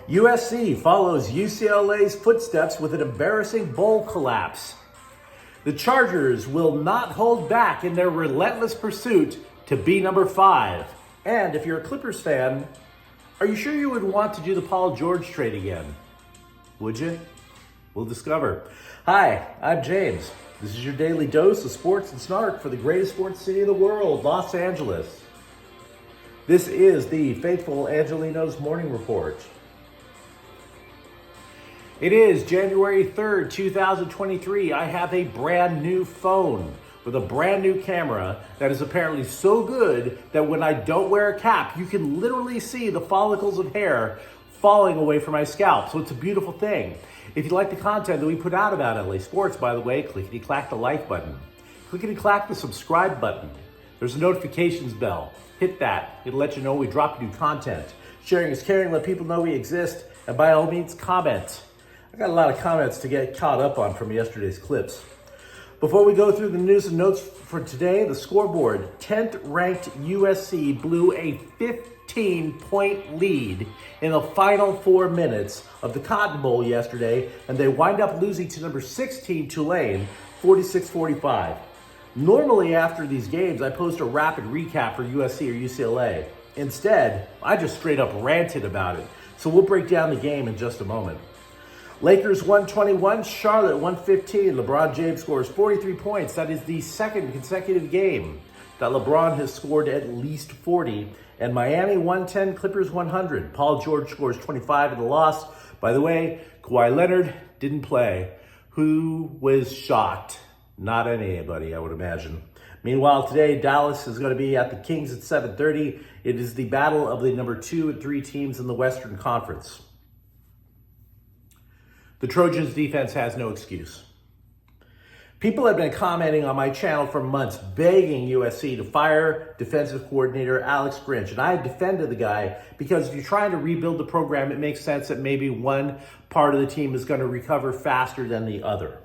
USC follows UCLA's footsteps with an embarrassing bowl collapse. The Chargers will not hold back in their relentless pursuit to be number 5. And if you're a Clippers fan, are you sure you would want to do the Paul George trade again? Would you? We'll discover. Hi, I'm James. This is your daily dose of sports and snark for the greatest sports city in the world, Los Angeles. This is the faithful Angelenos Morning Report. It is January 3rd, 2023. I have a brand new phone with a brand new camera that is apparently so good that when I don't wear a cap, you can literally see the follicles of hair falling away from my scalp. So it's a beautiful thing. If you like the content that we put out about LA sports, by the way, clickety-clack the like button. Clickety-clack the subscribe button. There's a notifications bell. Hit that. It'll let you know we drop new content. Sharing is caring. Let people know we exist. And by all means, comment. I got a lot of comments to get caught up on from yesterday's clips. Before we go through the news and notes for today, the scoreboard. 10th ranked USC blew a 15-point lead in the final 4 minutes of the Cotton Bowl yesterday, and they wind up losing to number 16 Tulane, 46-45. Normally after these games, I post a rapid recap for USC or UCLA. Instead, I just straight up ranted about it. So we'll break down the game in just a moment. Lakers 121, Charlotte 115. LeBron James scores 43 points. That is the second consecutive game that LeBron has scored at least 40. And Miami 110, Clippers 100. Paul George scores 25 in the loss. By the way, Kawhi Leonard didn't play. Who was shocked? Not anybody, I would imagine. Meanwhile, today, Dallas is going to be at the Kings at 7:30. It is the battle of the number 2 and 3 teams in the Western Conference. The Trojans' defense has no excuse. People have been commenting on my channel for months, begging USC to fire defensive coordinator Alex Grinch. And I defended the guy because if you're trying to rebuild the program, it makes sense that maybe one part of the team is going to recover faster than the other.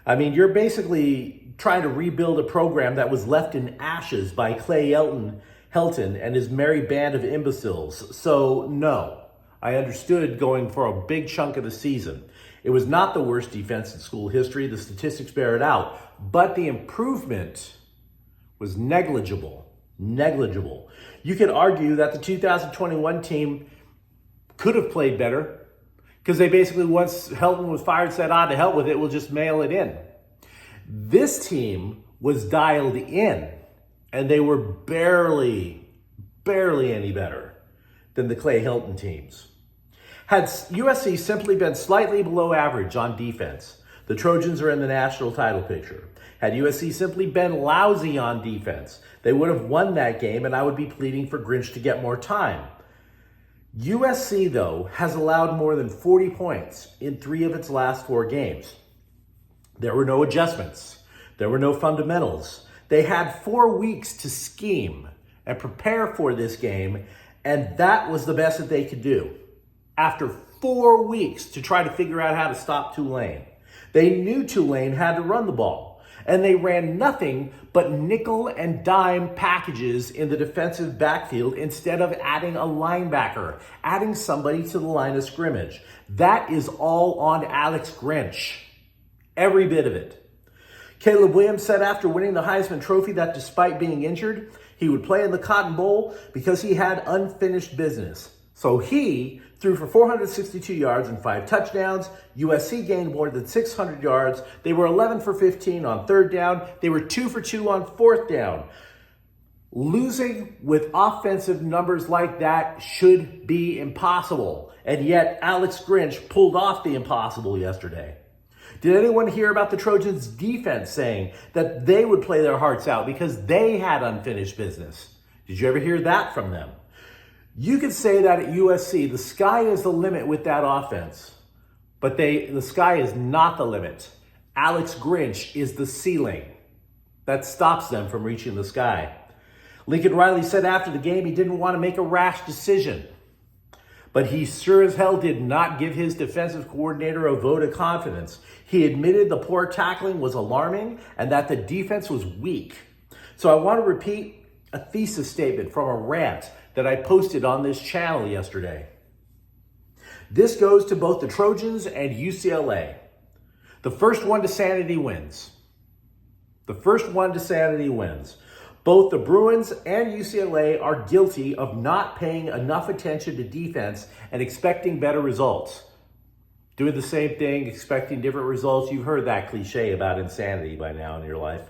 I mean, you're basically trying to rebuild a program that was left in ashes by Clay Helton and his merry band of imbeciles. So, no. I understood going for a big chunk of the season. It was not the worst defense in school history. The statistics bear it out. But the improvement was negligible. Negligible. You could argue that the 2021 team could have played better because they basically, once Helton was fired, said, to hell with it, we'll just mail it in. This team was dialed in, and they were barely any better than the Clay Helton teams. Had USC simply been slightly below average on defense, the Trojans are in the national title picture. Had USC simply been lousy on defense, they would have won that game, and I would be pleading for Grinch to get more time. USC, though, has allowed more than 40 points in 3 of its last 4 games. There were no adjustments. There were no fundamentals. They had 4 weeks to scheme and prepare for this game, and that was the best that they could do. After 4 weeks to try to figure out how to stop Tulane. They knew Tulane had to run the ball, and they ran nothing but nickel and dime packages in the defensive backfield instead of adding a linebacker, adding somebody to the line of scrimmage. That is all on Alex Grinch. Every bit of it. Caleb Williams said after winning the Heisman Trophy that despite being injured, he would play in the Cotton Bowl because he had unfinished business. So he threw for 462 yards and 5 touchdowns. USC gained more than 600 yards. They were 11 for 15 on 3rd down. They were 2 for 2 on 4th down. Losing with offensive numbers like that should be impossible. And yet Alex Grinch pulled off the impossible yesterday. Did anyone hear about the Trojans' defense saying that they would play their hearts out because they had unfinished business? Did you ever hear that from them? You could say that at USC, the sky is the limit with that offense, but the sky is not the limit. Alex Grinch is the ceiling that stops them from reaching the sky. Lincoln Riley said after the game he didn't want to make a rash decision, but he sure as hell did not give his defensive coordinator a vote of confidence. He admitted the poor tackling was alarming and that the defense was weak. So I want to repeat a thesis statement from a rant that I posted on this channel yesterday. This goes to both the Trojans and UCLA. The first one to sanity wins. The first one to sanity wins. Both the Bruins and UCLA are guilty of not paying enough attention to defense and expecting better results. Doing the same thing, expecting different results. You've heard that cliche about insanity by now in your life.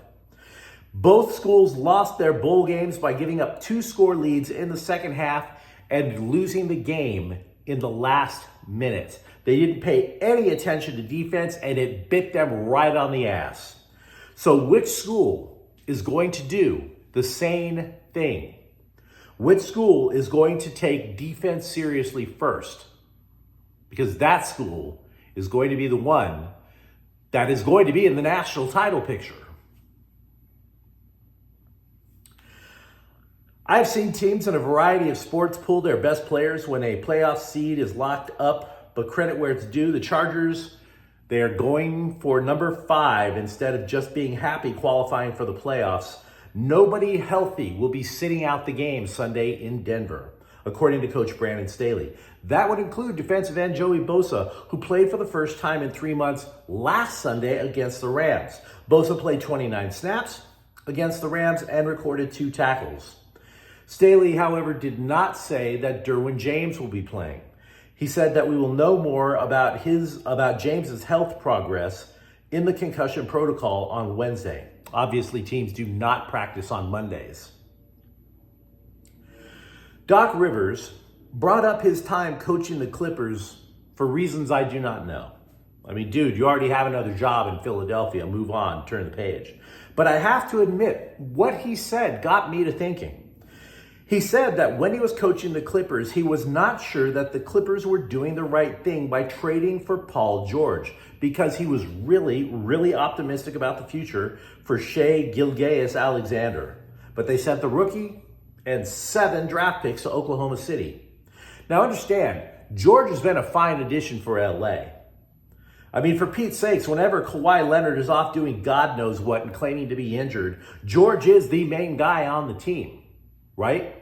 Both schools lost their bowl games by giving up 2-score leads in the second half and losing the game in the last minute. They didn't pay any attention to defense, and it bit them right on the ass. So which school is going to do the same thing? Which school is going to take defense seriously first? Because that school is going to be the one that is going to be in the national title picture. I've seen teams in a variety of sports pull their best players when a playoff seed is locked up, but credit where it's due. The Chargers, they are going for number 5 instead of just being happy qualifying for the playoffs. Nobody healthy will be sitting out the game Sunday in Denver, according to Coach Brandon Staley. That would include defensive end Joey Bosa, who played for the first time in 3 months last Sunday against the Rams. Bosa played 29 snaps against the Rams and recorded 2 tackles. Staley, however, did not say that Derwin James will be playing. He said that we will know more about James's health progress in the concussion protocol on Wednesday. Obviously, teams do not practice on Mondays. Doc Rivers brought up his time coaching the Clippers for reasons I do not know. I mean, dude, you already have another job in Philadelphia. Move on, turn the page. But I have to admit, what he said got me to thinking. He said that when he was coaching the Clippers, he was not sure that the Clippers were doing the right thing by trading for Paul George, because he was really, really optimistic about the future for Shai Gilgeous-Alexander. But they sent the rookie and 7 draft picks to Oklahoma City. Now understand, George has been a fine addition for LA. I mean, for Pete's sakes, whenever Kawhi Leonard is off doing God knows what and claiming to be injured, George is the main guy on the team, right?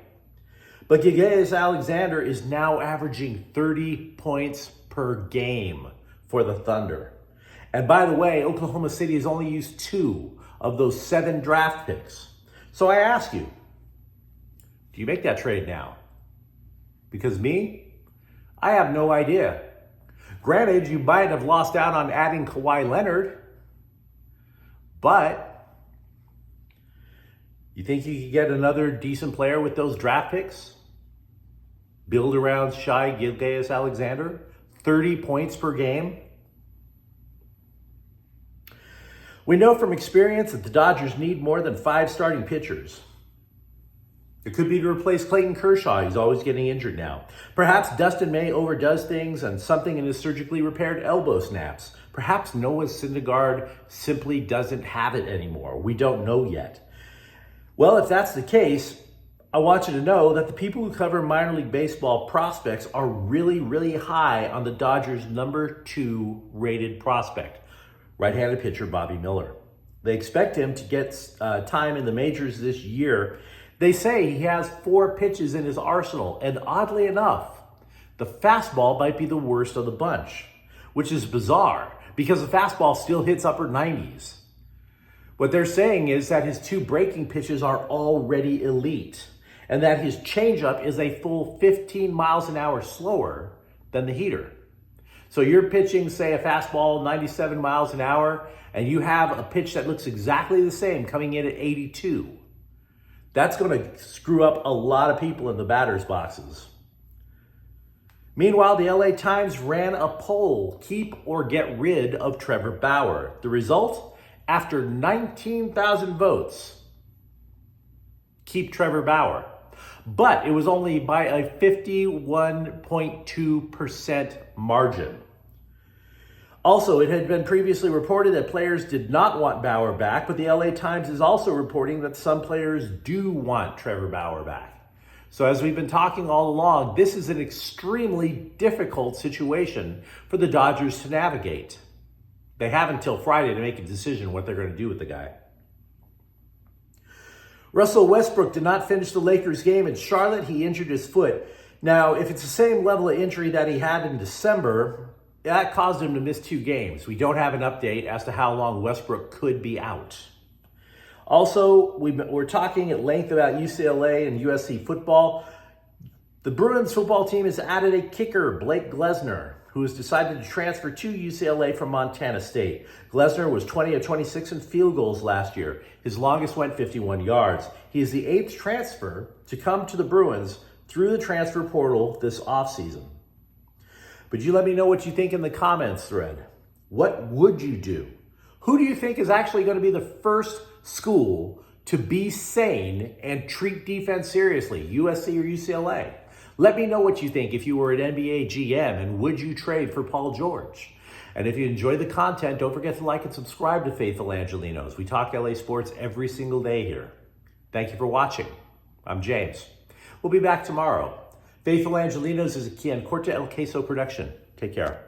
But Gilgeous-Alexander is now averaging 30 points per game for the Thunder. And by the way, Oklahoma City has only used 2 of those 7 draft picks. So I ask you, do you make that trade now? Because me, I have no idea. Granted, you might have lost out on adding Kawhi Leonard, but you think you could get another decent player with those draft picks? Build around Shai Gilgeous-Alexander, 30 points per game. We know from experience that the Dodgers need more than 5 starting pitchers. It could be to replace Clayton Kershaw. He's always getting injured now. Perhaps Dustin May overdoes things and something in his surgically repaired elbow snaps. Perhaps Noah Syndergaard simply doesn't have it anymore. We don't know yet. Well, if that's the case, I want you to know that the people who cover minor league baseball prospects are really, really high on the Dodgers' number 2 rated prospect, right-handed pitcher Bobby Miller. They expect him to get time in the majors this year. They say he has 4 pitches in his arsenal, and oddly enough, the fastball might be the worst of the bunch, which is bizarre because the fastball still hits upper 90s. What they're saying is that his 2 breaking pitches are already elite, and that his changeup is a full 15 miles an hour slower than the heater. So you're pitching, say, a fastball 97 miles an hour, and you have a pitch that looks exactly the same coming in at 82. That's going to screw up a lot of people in the batter's boxes. Meanwhile, the LA Times ran a poll, keep or get rid of Trevor Bauer. The result, after 19,000 votes, keep Trevor Bauer. But it was only by a 51.2% margin. Also, it had been previously reported that players did not want Bauer back, but the LA Times is also reporting that some players do want Trevor Bauer back. So as we've been talking all along, this is an extremely difficult situation for the Dodgers to navigate. They have until Friday to make a decision what they're going to do with the guy. Russell Westbrook did not finish the Lakers game in Charlotte. He injured his foot. Now, if it's the same level of injury that he had in December, that caused him to miss 2 games. We don't have an update as to how long Westbrook could be out. Also, we're talking at length about UCLA and USC football. The Bruins football team has added a kicker, Blake Glesner, who has decided to transfer to UCLA from Montana State. Glesner was 20 of 26 in field goals last year. His longest went 51 yards. He is the 8th transfer to come to the Bruins through the transfer portal this offseason. But you let me know what you think in the comments thread. What would you do? Who do you think is actually going to be the first school to be sane and treat defense seriously, USC or UCLA? Let me know what you think if you were an NBA GM, and would you trade for Paul George? And if you enjoy the content, don't forget to like and subscribe to Faithful Angelenos. We talk LA sports every single day here. Thank you for watching. I'm James. We'll be back tomorrow. Faithful Angelenos is a Quian Corte El Queso production. Take care.